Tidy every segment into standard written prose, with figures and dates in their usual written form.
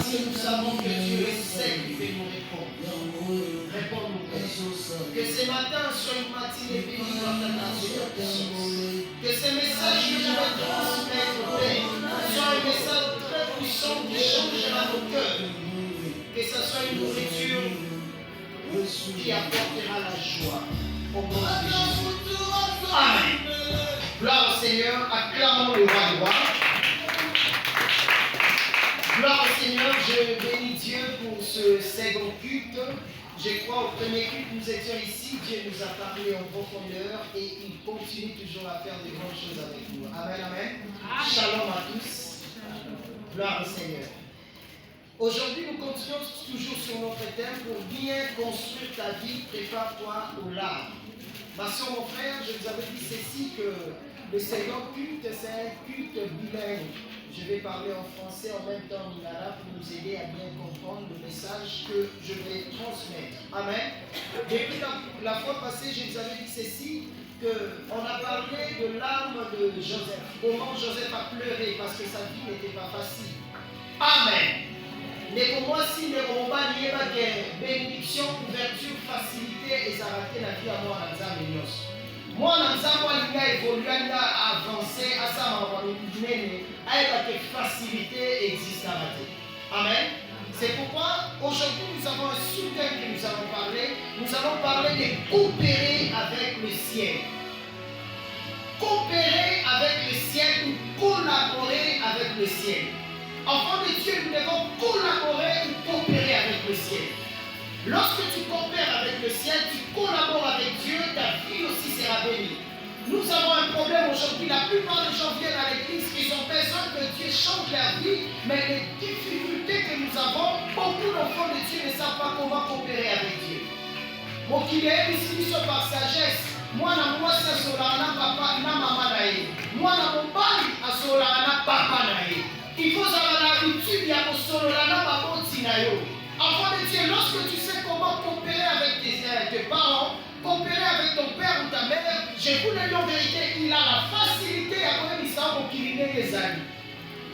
parce que nous savons que Dieu est celle qui fait nous répondre. Réponds-nous, Père. Que ce matin soit une matinée bénie par ta grâce et ta puissance. Que ce message que je vais transmettre, Père, soit un message très puissant qui changera nos cœurs. Que ce soit une nourriture qui apportera la joie au nom de Jésus. Amen. Gloire au Seigneur, acclamons le roi des rois. Gloire au Seigneur, je bénis Dieu pour ce second culte. Je crois au premier culte, nous étions ici, Dieu nous a parlé en profondeur et il continue toujours à faire de grandes choses avec nous. Amen, amen. Shalom à tous. Gloire au Seigneur. Aujourd'hui, nous continuons toujours sur notre thème pour bien construire ta vie, prépare-toi au larmes. Ma soeur, mon frère, je vous avais dit ceci que le second culte, c'est un culte bilingue. Je vais parler en français en même temps en lingala pour nous aider à bien comprendre le message que je vais transmettre. Amen. Depuis la fois passée, je vous avais dit ceci, qu'on a parlé de l'âme de Joseph. Comment Joseph a pleuré parce que sa vie n'était pas facile. Amen. Mais pour moi, si les romans n'y a bénédiction, ouverture, facilité, et ça a raté la vie à moi, dans la maison. Moi, dans la vie, j'ai évolué, j'ai avancé, à ça, avec facilité existe à rater. Amen. C'est pourquoi aujourd'hui, nous avons un sous-thème que nous allons parler. Nous allons parler de coopérer avec le ciel. Coopérer avec le ciel ou collaborer avec le ciel. Enfants de Dieu, nous devons collaborer ou coopérer avec le ciel. Lorsque tu coopères avec le ciel, tu collabores avec Dieu, ta vie aussi sera bénie. Nous avons un problème aujourd'hui. La plupart des gens viennent à l'église, ils ont besoin que Dieu change leur vie, mais les difficultés que nous avons, beaucoup d'enfants de Dieu ne savent pas comment coopérer avec Dieu. Mon qui est ici par sagesse. Moi, moi, c'est solana papa, na maman naïe. Moi, mon mari, à solana papa naïe. Il faut avoir l'habitude de solana papa tinayo. Enfant de Dieu, lorsque tu sais comment coopérer avec tes parents, coopérer avec ton père ou ta mère, je vous le dis en vérité, il a la facilité à connaître ça pour qu'il ait des amis.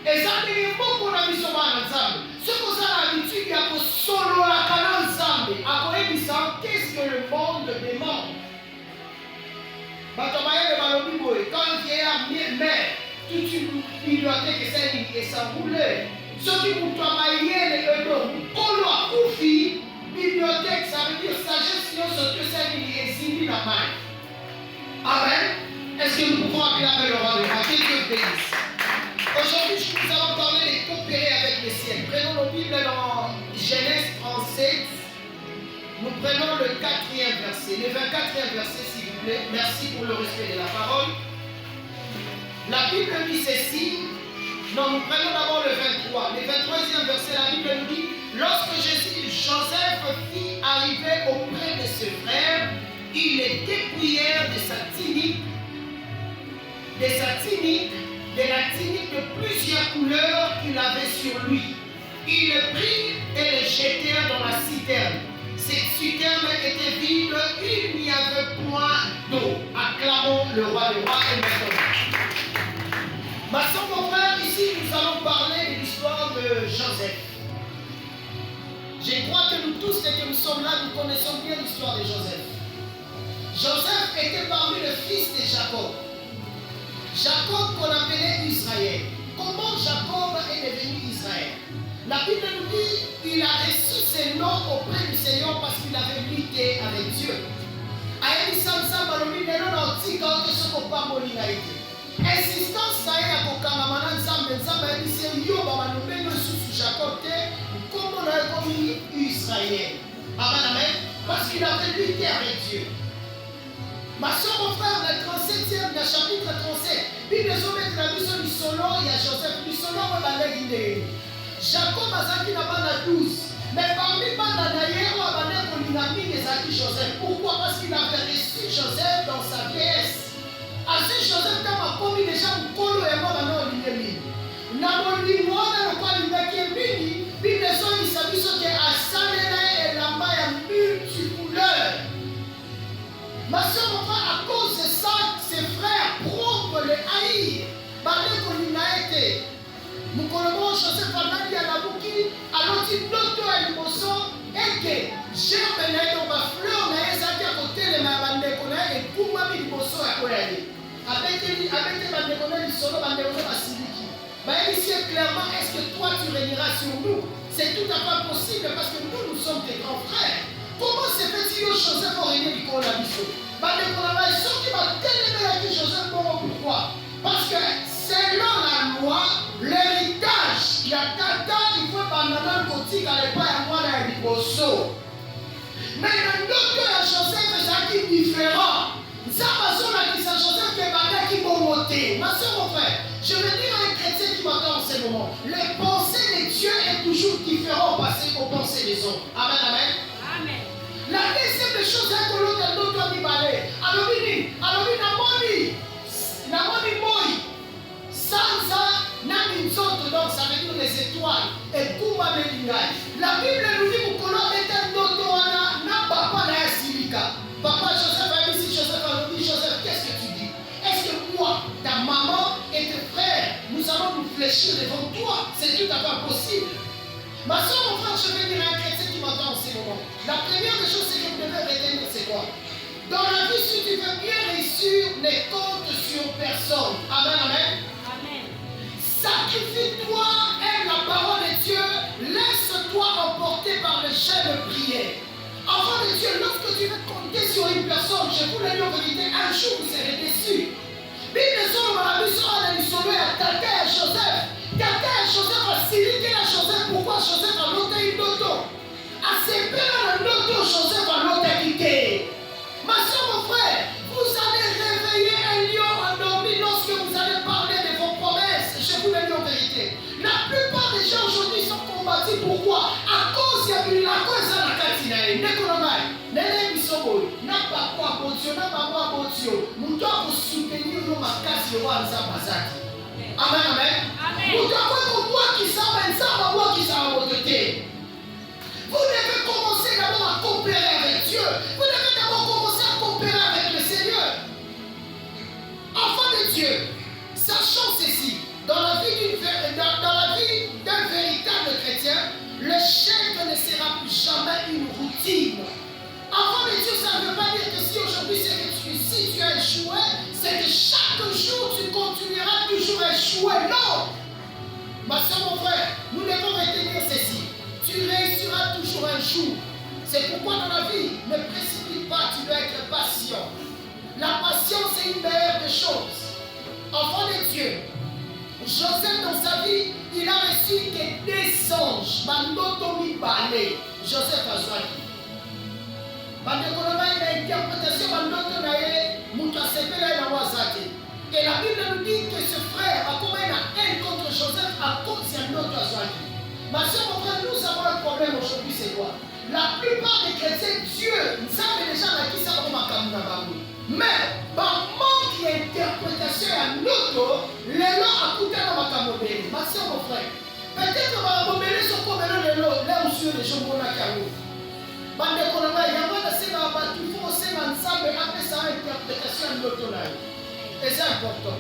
Et ça, il y a beaucoup d'amis sur ensemble. Ce qu'on a l'habitude, il y a solo la canal ensemble. À connaître ça, qu'est-ce que le monde demande? Quand il vient à mère, toute une bibliothèque et ça roulait. Ce qui pour toi, bibliothèque, ça veut dire sagesse, sinon ce que c'est une la main. Amen. Est-ce que nous pouvons acclamer le roi de roi? Que Dieu bénisse. Aujourd'hui, nous allons parler de coopérer avec le ciel. Prenons nos Bibles dans Genèse 37. Nous prenons le 4e verset. Le 24e verset, s'il vous plaît. Merci pour le respect de la parole. La Bible dit ceci. Non, nous prenons d'abord le 23. Le 23e verset, la Bible nous dit: lorsque Joseph fit arriver auprès de ses frères, ils les dépouillèrent de sa tunique, de la tunique de plusieurs couleurs qu'il avait sur lui. Ils le prirent et le jetèrent dans la citerne. Cette citerne était vide, il n'y avait point d'eau. Acclamons le roi des rois et maître. Ma soeur, mon frère, ici nous allons parler de l'histoire de Joseph. Je crois que nous tous, et que nous sommes là, nous connaissons bien l'histoire de Joseph. Joseph était parmi les fils de Jacob. Jacob qu'on appelait Israël. Comment Jacob est devenu Israël? La Bible nous dit qu'il a reçu ses noms auprès du Seigneur parce qu'il avait lutté avec Dieu. Insistance ça est à Kokamamana Nzambe Nzambe dit c'est yo bamanobé no sous Jacob te comme on a commis Israël. Amen amen. Parce qu'il avait lutté avec Dieu. Ma soeur, mon frère, le 37e, le chapitre 37, Bible zomet la mission du solo, il y a Joseph, du solo, on va l'aider. Jacob a zaki na bana 12. Mais parmi bana d'ailleurs, on va l'aider pour l'inamine et zaki Joseph. Pourquoi? Parce qu'il avait reçu Joseph dans sa vieillesse. Assez Joseph a commis déjà un colo et moi maintenant l'inamine. N'a pas dit moi dans le cas d'inamine, Bible zomet il s'habille sur des assalés et la maille multicouleur. Ma soeur, mon frère, à cause de ça, ses frères propres le haïr. Malgré qu'on y a été. Nous connaissons Joseph Anani à la bouquille, à gerbe na ye donc bafleur na ye ezalaki ya kotelema ya bandeko na ye ekumami liboso ya koyale abeti bandeko na lisolo bandeko na basiliki bayebisi ye clairement est-ce que toi tu régneras sur nous? C'est tout à fait possible parce que nous sommes tes grands frères. Comment se fait-il que Joseph a régné du coronavirus? Bandeko na baye soki batelemaki Joseph bongo pourquoi? Parce que selon la loi, l'héritage, il y a tata, il faut bandana kotika lepa ya mwana ya liboso. Mais le ndoto ya Joseph ezalaki différent. Nzambe azolakisa Joseph ke bandaki bongo te. Ma soeur, mon frère, je veux dire à un chrétien qui m'entend en ce moment, les pensées de Dieu est toujours différent aux pensées des hommes. Amen, amen. Amen. La deuxième des choses est que l'autre ndoto amibale. Alobini namoni moi. Sansa nami nzoto, donc ça veut dire les étoiles. Et kuma melingai. La Bible nous dit mukolo était ndoto wana na papa na yasilika. Papa Joseph a dit, si Joseph a dit, Joseph, qu'est-ce que tu dis? Est-ce que moi, ta maman et tes frères, nous allons nous fléchir devant toi? C'est tout à fait possible. Ma soeur, mon frère, je vais dire à un chrétien qui m'entend en ce moment. La première des choses, c'est que vous devez retenir, c'est quoi? Dans la vie, si tu veux bien réussir, ne compte sur personne. Amen, amen. Amen. Sacrifie-toi, aime la parole de Dieu, laisse-toi emporter par le jeûne de prière. Enfant de Dieu, lorsque tu veux compter sur une personne, je vous le dis en vérité, un jour vous serez déçu. Bible sur la mission à l'isolo à Tata et Joseph. Tata et Joseph a silité la Joseph. Pourquoi Joseph a noté une noto? À ses pères, la noto, Joseph a noté quitté. Ma soeur, mon frère, vous allez réveiller un lion endormi lorsque vous allez parler de vos promesses. Je vous le dis en vérité. La plupart des gens aujourd'hui sont combattus. Pourquoi? À cause de la cause de la Katinaï. N'économie. N'élève Bisobo. N'a pas quoi Botio. N'a pas quoi Botio. Nous devons soutenir nos makasi de Wanza Bazaki. Amen, amen. Nous devons voir qui s'en va voir qui s'en va voter. Vous devez commencer d'abord à coopérer avec Dieu. Vous devez d'abord commencer à coopérer avec le Seigneur. Enfant de Dieu, sachant ceci, dans la vie d'un véritable chrétien, l'échec ne sera plus jamais une routine. Enfant de Dieu, ça ne veut pas dire que si aujourd'hui si tu as échoué, c'est que chaque jour tu continueras toujours à échouer. Non! Ma soeur, mon frère, nous devons retenir ceci. Tu réussiras toujours un jour. C'est pourquoi dans la vie, ne précipite pas, tu dois être patient. La patience est une meilleure des choses. Enfant de Dieu, Joseph dans sa vie, il a reçu que des songes. Mandotomi balé. Joseph a choisi. Bandekoloma ina interprétation bandoto na ye mutu asepela na wazaki. Et la Bible nous dit que ce frère a comme une haine contre Joseph à cause de ndoto azwaki. Ma soeur, mon frère, nous avons un problème aujourd'hui, c'est quoi? La plupart des chrétiens, Dieu, nous savons déjà qui ça va makamuna bangu. Mais par manque d'interprétation à ndoto, les lois à couper dans makamobele. Ma soeur, mon frère, peut-être que makamobele sont comme les lois, là où sur les gens vont la carreau. Bande kolonga yango na sema batu faut sema nsambe apesa interprétation de l'automne. Et c'est important.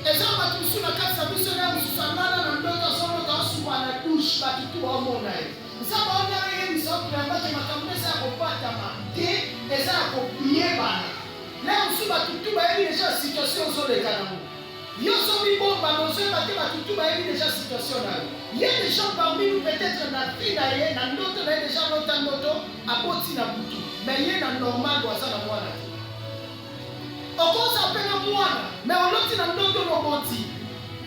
Et ça batu suna kasa biso na musanana na ndoto sono ka suba na douche batu tu omona. Nsambe ona ye miso plamba ke makamesa ko patama. Te eza ko prier bana. Là musuba tutu ba yebi déjà situation zo le kanamu. Yo so mi bomba no so ba te batu tu ba yebi déjà situation na. Il y a des gens parmi nous, peut-être na vie na ye, na ndoto na ye déjà longtemps ndoto, aboti na butu. Mais ye na normal doza na mwana. Okoza pena mwana, mais oloti na ndoto no bonti.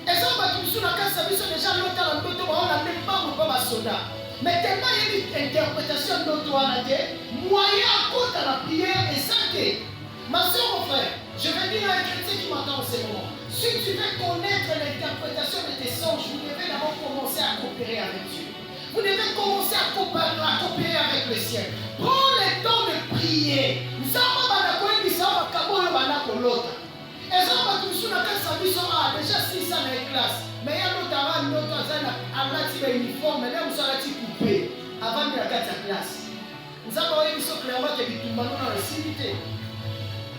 Eza ba tusu na kasa biso déjà longtemps na ndoto ba ona même pas ko ba soda. Mais tellement il y a une interprétation ndoto wana te, moyen à côté la prière et ça que ma soeur, mon frère, je vais dire à un chrétien qui m'entend en ce moment. Si tu veux connaître l'interprétation de tes songes, vous devez d'abord commencer à coopérer avec Dieu. Vous devez commencer à coopérer avec le ciel. Prends le temps de prier. Nous avons déjà 6 ans dans les classes. Mais il y a notre à uniforme, mais là nous sommes coupés avant de la classe. Nous avons clairement que nous avons la civilité.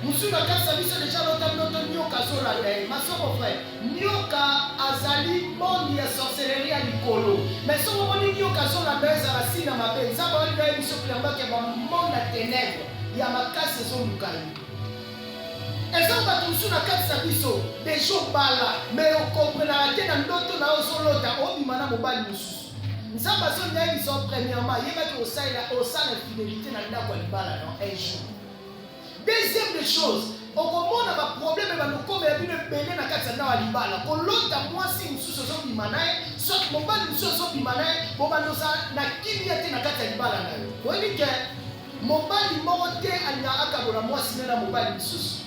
Musuna kasa biso déjà lota ndoto nyoka zola le. Masoko frère, nyoka azali monde ya sorcellerie ya likolo. Mais so moni nyoka zola le za rasina mabe. Nzamba wali ba biso clairement que ba monde ya ténèbres ya makasi zo lukali. Ezo ba musuna kasa biso des jours bala, mais on comprend te na ndoto na ozolota obima na mobali mususu. Nzamba zo nyayi biso premièrement, yeba ke osala fidélité na ndako ya libala non un jour. Deuxième des choses, au moment où on a un problème, on a comme une belle na katana wa libala. Ko lota mwasi mususu zo bimanae, soit mobali mususu zo bimanae, bobanoza na kimia te na katana libala na yo. Ko ni ke mobali moko te alina akabola mwasi na mobali mususu.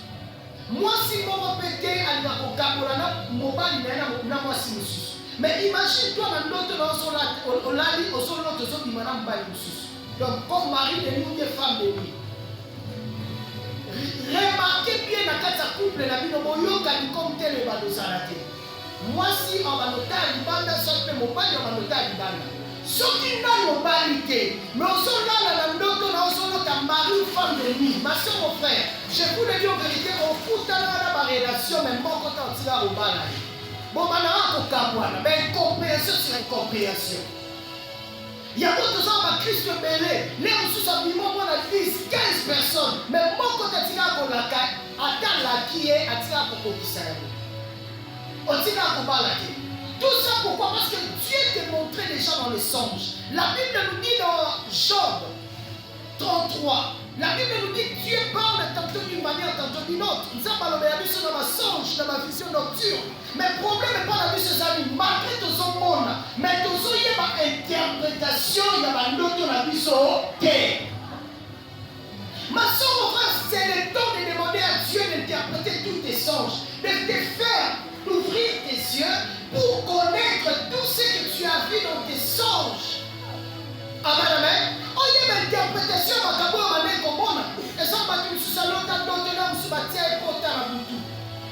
Mwasi moko pe te alina kokabola na mobali na mwasi mususu. Mais imagine toi na ndoto na osola olali osolo to zo bimana mobali mususu. Donc comme mari de nous, femme de nous. Remarquez bien dans quatre couple la vie de Moyoka comme tel et Badosarate. Moi si on va noter à l'Ibanda, sauf que mon père va noter à l'Ibanda. Ce qui n'a pas l'obalité, mais on s'en a dans l'autre, on s'en a un mari ou femme de nuit. Ma soeur, mon frère, je vous le dis en vérité, on fout dans la relation, même pas quand on tire au bal. Bon, maintenant, on a mais incompréhension sur incompréhension. Il y a d'autres gens à Christ belé, les sous-habillements, on a 10, 15 personnes, mais moi quand tu as pour la caille, attends la qui est, attends pour qu'on puisse on tire pour la caille. Tout ça pourquoi? Parce que Dieu te montrait déjà dans les songes. La Bible nous dit dans Job 33, la Bible nous dit que Dieu parle tantôt d'une manière, tantôt d'une autre. Nous avons parlé de ça dans ma songe, dans ma vision nocturne. Mais le problème n'est pas la vie de ses amis. Malgré tout ce monde, mais tout ça, il y a une interprétation, il y a une autre la vie sur terre. Ma soeur, mon frère, c'est le temps de demander à Dieu d'interpréter tous tes songes, de te faire ouvrir tes yeux pour connaître tout ce que tu as vu dans tes songes. Amen, amen. Oh, il y a une interprétation, ma cabo, ma mère, comme on a. Et ça, ma tu me suis salon, t'as d'autres noms, sous ma tia et porte à la boutou.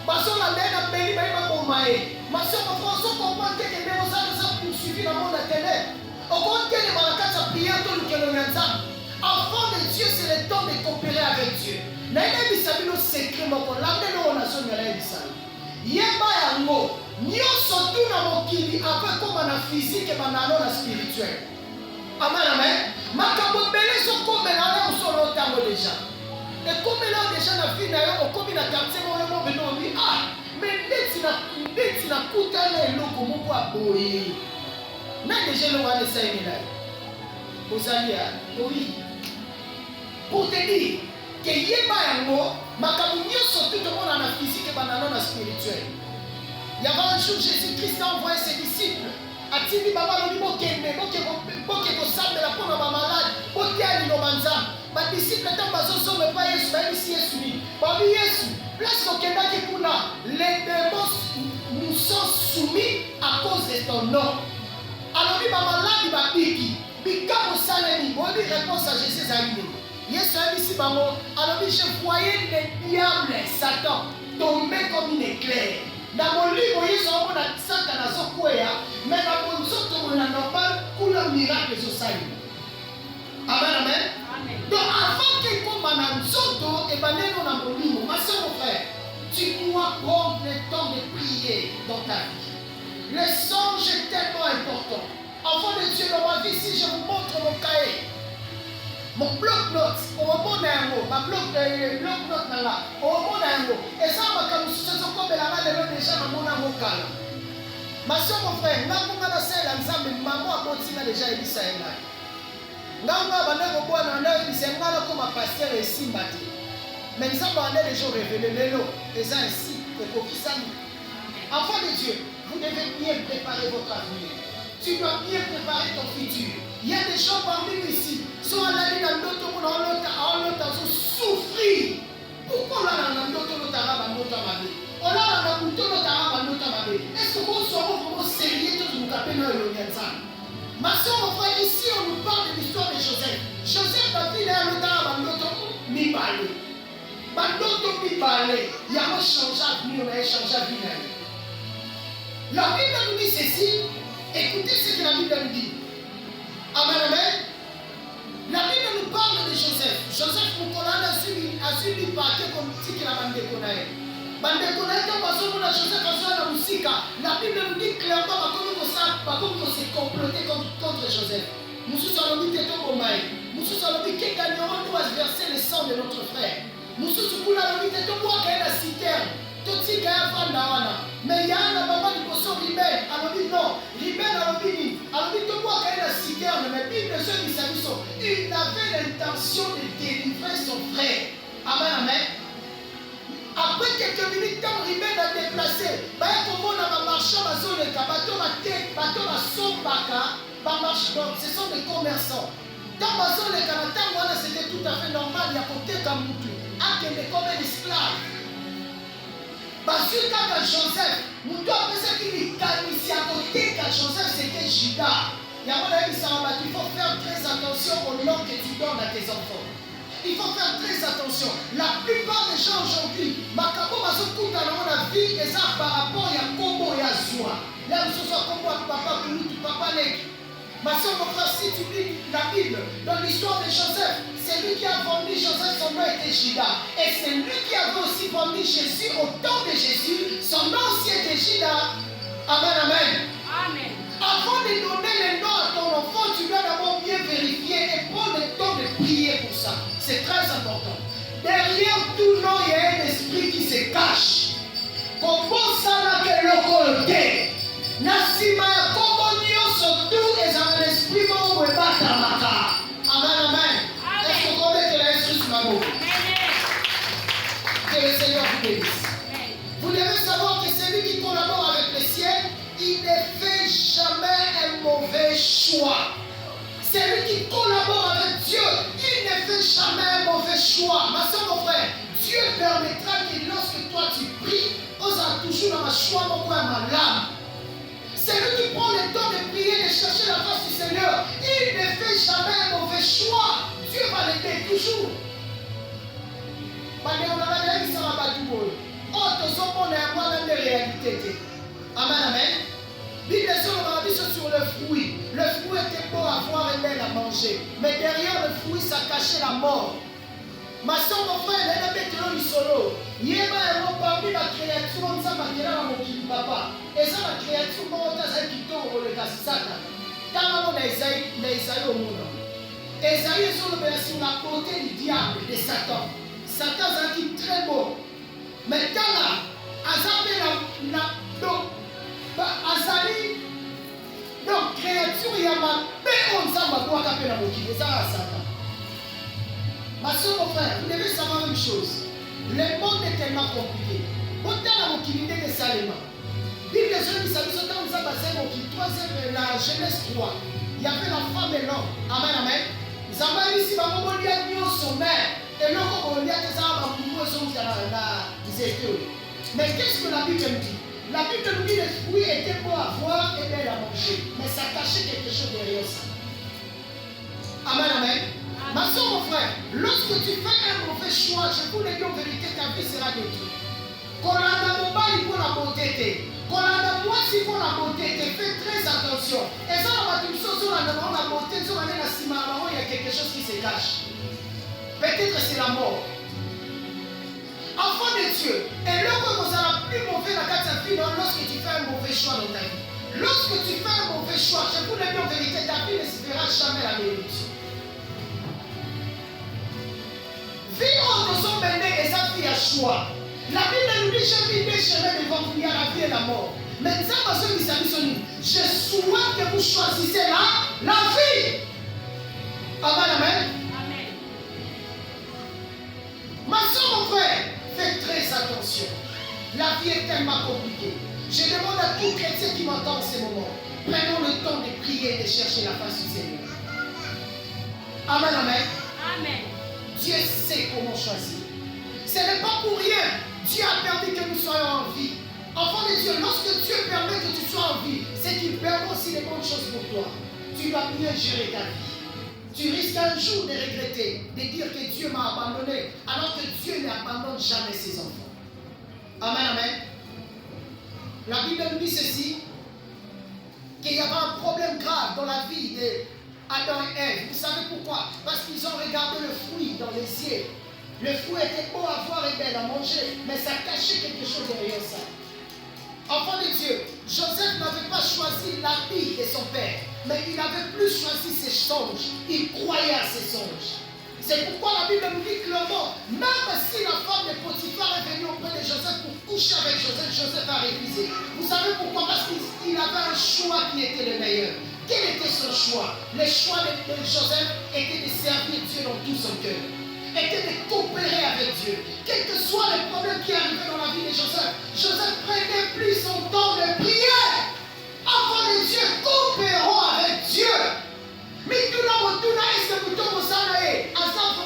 Ma soeur, la mère, la béni, ma pour maé. Ma soeur, mon frère, on comprend que les démons, ça nous suffit dans le monde intérieur. Au compte que les malacats, ça prie à tout le monde. Enfant de Dieu, c'est le temps de coopérer avec Dieu. N'ayez pas sabi nos secrets, mon frère. L'amener nos nations, n'ayez pas sabi. Yemba yango, nyoso tu na mokili, après comme na physique et na spirituel. Amen, amen. Makambo belé so comme na solo tango déjà. Et comme là déjà na vie na yo, comme na quartier mo mo beno bi ah, mais ndeti na kuta na eloko moko aboye. Na déjà le wa esa ni là. Osalia, oui. Pour te dire que yeba yango, makambo nyoso tu to mona na physique et na spirituel. Il y avait un jour Jésus-Christ a envoyé ses disciples. Atini baba lo libo kende boke ko sambela pona ba malade boke ali no manza ba disciples tant bazo so me pa Yesu ba isi Yesu ni ba bi Yesu place ko kenda ki kuna les démons nous sont soumis à cause de ton nom. Alors bi ba malade ba biki bika mo salemi bo bi réponse à Jésus zalide Yesu a dit si bango alors bi je voyais le diable Satan tomber comme une éclair. Dans mon livre, il y a un santa na sokoya, mais dans mon soto na normal, kula miracle zo sali. Amen, amen. Donc avant qu'il come na soto et baneno na mon livre, ma soeur, mon frère, tu dois prendre le temps de prier dans ta vie. Le songe est tellement important. Enfant de Dieu, dans ma vie, si je vous montre mon cahier, mon bloc-notes, au moment d'un mot, ma bloc-notes là, au moment d'un mot, et ça, ma comme ce sont comme la main déjà dans mon amour. Ma soeur, mon frère, n'a pas de celle ensemble, maman a continué déjà dit ça. N'a pas de bois dans l'œil, c'est moi comme un pasteur et Simbati. Mais nous avons des jours révélés, et ça ainsi, et pour qui ça nous. Enfant de Dieu, vous devez bien préparer votre avenir. Tu dois bien préparer ton futur. Il y a des gens parmi nous ici, sont allés dans d'autres mondes, en l'autre, souffrir. Pourquoi là, dans d'autres mondes, on a un bouton de est-ce que vous saurez comment sérieux tout nous appelez dans le Yansan? Ma soeur, mon frère, ici on nous parle de l'histoire de Joseph. Joseph a dit à l'autre, mi balé. Bandoto mi balé. Il y a un changement de vie, on a changé de vie. La Bible nous dit ceci. Écoutez ce que la Bible nous dit. Amen, amen. La Bible nous parle de Joseph. Joseph, nous a suivi ake kotikela bandeko na ye. Bandeko na ye ntango bazomona Joseph azoya na mosika, la Bible nous dit clairement bakomi kose comploter contre Joseph. Mosusu alobi te toboma ye. Mosusu alobi ke gagnerons nous à verser le sang de notre frère. Mosusu kuna alobi te tobwaka ye na citerne. Totika ya vanda wana. Mais ya na baba liboso Ruben alobi non. Ruben alobi nini? Alobi tobwaka ye na citerne. Mais Bible ezobisa biso. Il avait l'intention de délivrer son frère. Amen, amen. Après quelques minutes, quand Ruben a déplacé, les marchands, ce sont des commerçants. Dans c'était tout à fait normal, il y a côté Kamoutou, comme un esclave. Quand Joseph, Moutou après ça qui dit ici à côté quand Joseph c'était Judas. Il faut faire très attention au nom que tu donnes à tes enfants. Il faut faire très attention. La plupart des gens aujourd'hui, Makabo Mazokuta dans la vie, et ça par rapport à Kombo et à Zoua. Là où ce soit Kombo à papa, Kouloutou, papa Nek. Ma soeur, mon frère, si tu lis la Bible, dans l'histoire de Joseph, c'est lui qui a vendu Joseph, son nom était Judas. Et c'est lui qui avait aussi vendu Jésus au temps de Jésus, son nom aussi était Judas. Amen, amen. Amen. Avant de donner le nom à ton enfant, tu dois d'abord bien vérifier et prendre le temps de prier pour ça. C'est très important. Derrière tout nom, il y a un esprit qui se cache. Comme ça, là, que le côté. Nasima ya komonio surtout et dans l'esprit mon webatamaka. Amen, amen. Est-ce que vous connaissez l'esprit sur ma bouche? Que le Seigneur vous bénisse. Vous devez savoir que celui qui collabore avec le ciel, il ne fait jamais un mauvais choix. Celui qui collabore avec Dieu, il ne fait jamais un mauvais choix. Ma soeur, mon frère, Dieu permettra que lorsque toi tu pries, on a toujours dans ma choix, mon frère, ma lame. Celui qui prend le temps de prier, de chercher la face du Seigneur, il ne fait jamais un mauvais choix. Dieu va l'aider toujours. Amen, amen. Bible sur le fruit. Le fruit était bon à voir et belle à manger. Mais derrière le fruit, ça cachait la mort. Ma soeur, mon frère, elle a mis le solo. Yéma est parmi la créature, on s'en va à mon papa. Et ça, la créature, on a qui tombe le cassata. Quand on a Esaïe au monde. Esaïe est sur la côté du diable, de Satan. Satan, c'est un qui très beau. Mais quand là, Azali, donc créature, il y a ma paix, on s'en va voir qu'à la moquille. Et ça, Satan. Ma soeur, mon frère, vous devez savoir une chose. Le monde est tellement compliqué. Autant la moquille de Salema. Bible des gens qui savent que quand on s'en va troisième, la Genèse 3, il y avait la femme et l'homme. Amen, amen. Zamba ici, ma maman lui a mis au sommet. Et l'homme, on lui a dit ça, ma maman, mais qu'est-ce que la Bible nous dit? La Bible nous dit que le fruit était bon à voir et belle à manger. Mais ça cachait quelque chose derrière ça. Amen, amen. Ma soeur, mon frère, lorsque tu fais un mauvais choix, je vous le dis en vérité, ta vie sera détruite. Quand on a mon bas, il faut la beauté. Quand on a moi, il faut la beauté. Fais très attention. Et ça, on va dire sur la beauté, sur la il y a quelque chose qui se cache. Peut-être que c'est la mort. Enfant de Dieu, et là où vous allez plus mauvais dans ta vie, lorsque tu fais un mauvais choix dans ta vie. Lorsque tu fais un mauvais choix, je vous le dis en vérité, ta vie ne se verra jamais la vérité. Vie en nous menée et sa vie à choix. La Bible nous dit j'ai mis des chemins devant vous, il y a la vie et la mort. Mais ça, parce que je souhaite que vous choisissez la vie. Amen, amen. Amen. Ma soeur, mon frère, faites très attention. La vie est tellement compliquée. Je demande à tout chrétien qui m'entend en ce moment, prenons le temps de prier et de chercher la face du Seigneur. Amen, amen. Amen. Dieu sait comment choisir. Ce n'est pas pour rien. Dieu a permis que nous soyons en vie. Enfant de Dieu, lorsque Dieu permet que tu sois en vie, c'est qu'il permet aussi les bonnes choses pour toi. Tu dois mieux gérer ta vie. Tu risques un jour de regretter, de dire que Dieu m'a abandonné, alors que Dieu n'abandonne jamais ses enfants. Amen, amen. La Bible nous dit ceci, qu'il y avait un problème grave dans la vie d'Adam et Ève. Vous savez pourquoi? Parce qu'ils ont regardé le fruit dans les yeux. Le fruit était beau à voir et belle à manger, mais ça cachait quelque chose derrière ça. Enfant de Dieu, Joseph n'avait pas choisi l'habit de son père, mais il avait plus choisi ses songes. Il croyait à ses songes. C'est pourquoi la Bible nous dit clairement, même si la femme de Potiphar est venue auprès de Joseph pour coucher avec Joseph, Joseph a refusé. Vous savez pourquoi? Parce qu'il avait un choix qui était le meilleur. Quel était son choix? Le choix de Joseph était de servir Dieu dans tout son cœur, était de coopérer avec Dieu. Quel que soit le problème qui arrivait dans la vie de Joseph, Joseph prenait plus son temps de prière. Enfants de Dieu, coopérons avec Dieu. Mais tout le monde, est-ce que vous tombez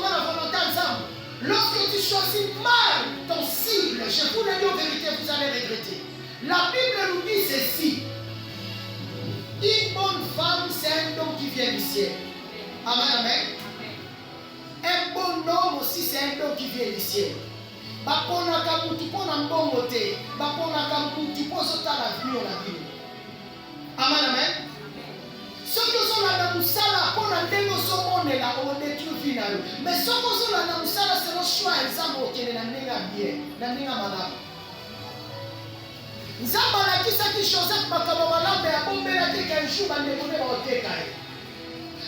la volonté ensemble? Lorsque tu choisis mal ton cible, je vous le dis en vérité, vous allez regretter. La Bible nous dit ceci. Une bonne femme, c'est un don qui vient du ciel. Amen, amen. Un bon homme aussi, c'est un don qui vient du ciel. Amen, amen. Ce que sont la musala pour la démotion et la détruire. Mais ce que sont la musala, c'est le choix exemple qui est la néga bien, la néga malade. Nzamba qui ça qui Joseph Makamala mais a bombé la tête un jour bande connaît au tekai.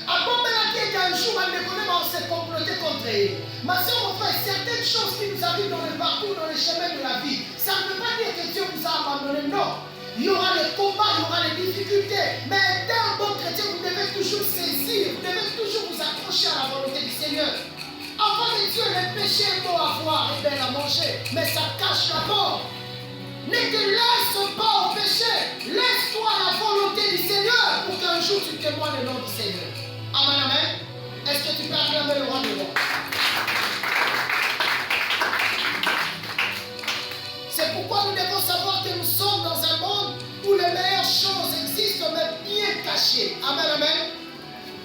A bombé la tête un jour bande connaît on s'est comploté contre eux. Ma sœur, mon frère, certaines choses qui nous arrivent dans le parcours, dans les chemins de la vie, ça ne veut pas dire que Dieu vous a abandonné, non. Il y aura les combats, il y aura les difficultés. Mais d'un bon chrétien, vous devez toujours saisir, vous devez toujours vous accrocher à la volonté du Seigneur. Enfant de Dieu, le péché est beau à voir et bien à manger, mais ça cache la mort. Ne te laisse pas au péché. Laisse-toi à la volonté du Seigneur pour qu'un jour tu témoignes le nom du Seigneur. Amen, amen. Est-ce que tu peux acclamer le roi de roi? C'est pourquoi nous devons savoir que nous sommes dans un monde où les meilleures choses existent, mais bien cachées. Amen, amen.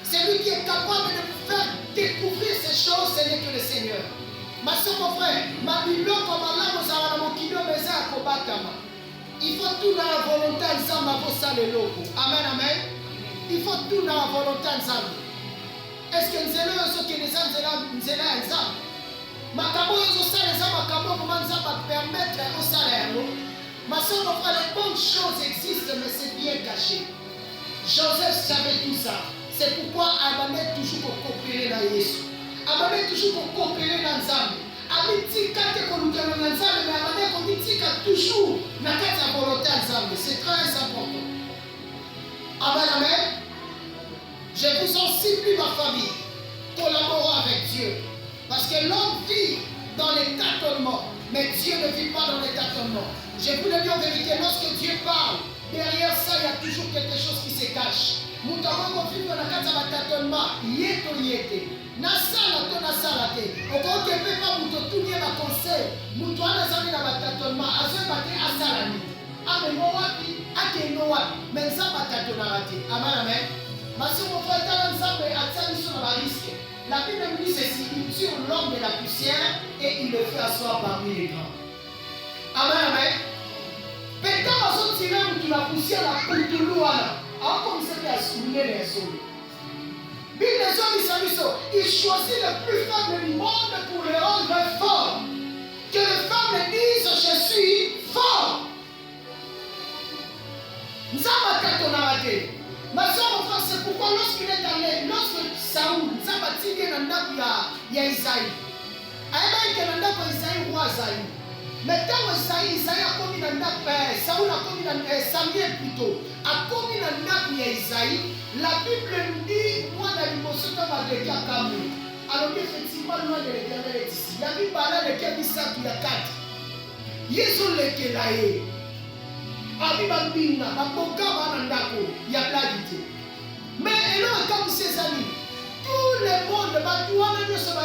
Celui qui est capable de vous faire découvrir ces choses, ce n'est que le Seigneur. Ma soeur, mon frère, ma Bible, comme Allah nous a donné il faut tout dans la volonté ensemble pour ça le loco. Amen, amen. Il faut tout dans la volonté ensemble. Est-ce que nous allons ce que nous allons ensemble? Makabo yozo sale za makabo comment ça va permettre au salaire. Ma soeur, mon frère, les bonnes choses existent, mais c'est bien caché. Joseph savait tout ça. C'est pourquoi Abamet toujours pour coopérer dans Jésus. Abamet toujours pour coopérer dans Nzambe. Abitika te kolukana na Nzambe, mais Abamet komitika toujours na kati ya volonté Nzambe. C'est très important. Amen, amen. Je vous en supplie, ma famille, collaborons avec Dieu. Parce que l'homme vit dans les tâtonnements, mais Dieu ne vit pas dans les tâtonnements. Je vous le dis en vérité, lorsque Dieu parle, derrière ça, il y a toujours quelque chose qui se cache. Mutamongo vit dans la carte de tâtonnement, yeto yete. Nasala to nasala te. Oko kepe pa muto tunye ba conseil. Muto ana zami na tâtonnement, azo bate asala ni. Ame mo wapi, ake no wapi. Mais ça ba tâtonnara te. Amen, amen. Parce que mon frère dans Nzambe atya biso na ba risque. La Bible nous dit ceci, il tire l'homme de la poussière et il le fait asseoir parmi les grands. Amen, amen. Peut-être que tirer de la poussière la poutouluana. Alors comme ça, il a soulevé les sauts. Il choisit le plus faible du monde pour le rendre fort. Que les femmes disent, je suis fort. Nzamba katonarate. Ma soeur, mon frère, c'est pourquoi lorsqu'il est allé, lorsque Saoul, Nzamba tige na ndaku ya Isaïe. Aïe que na ndaku ya Isaïe roi Isaïe. Mais tant que Isaïe a commis na ndaku, Saoul a commis na Samuel plutôt, a commis na ndaku ya Isaïe, la Bible nous dit, moi dans l'émotion de ma déclare comme alors effectivement, loin de l'Éternel est ici. La Bible parle de quel missage il y a 4. Yesu leke lae. Abiba bina, maboka manandako, il y a bladité. Mais et là, comme ses amis, tout le monde va tout